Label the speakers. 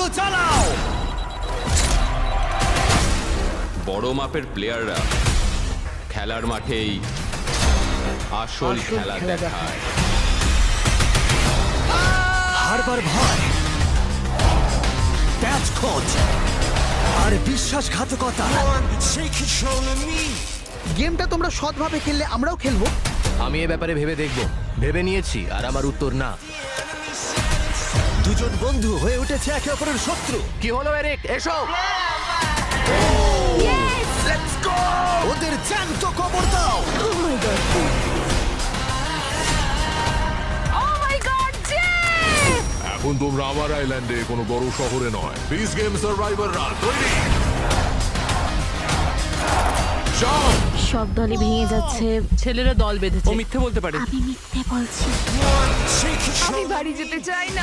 Speaker 1: গুলো চালাও।
Speaker 2: বড় মাপের প্লেয়াররা খেলার মাঠেই আসল খেলা দেখায়।
Speaker 1: হারবার ভয়, প্যাচ খোঁজ আর বিশ্বাসঘাতকতা।
Speaker 3: গেমটা তোমরা সৎভাবে খেললে আমরাও খেলবো।
Speaker 4: আমি এ ব্যাপারে ভেবে দেখব। ভেবে নিয়েছি আর আমার উত্তর না।
Speaker 1: দুজন বন্ধু হয়ে উঠেছে একে অপরের শত্রু।
Speaker 4: কি হলো এরিক? এসো।
Speaker 1: ওদের জ্যান্ত কবর দাও।
Speaker 5: এখন তোমরা আমার আইল্যান্ডে কোনো বড় শহরে নয়, পিস গেম সার্ভাইভাররা তৈরি। যাও।
Speaker 6: সব দলই ভেঙে যাচ্ছে।
Speaker 7: ছেলেরা দল বেঁধেছে।
Speaker 2: ও মিথ্যে বলতে পারে।
Speaker 6: আমি মিথ্যে বলছি।
Speaker 7: আমি বাড়ি যেতে চাই না।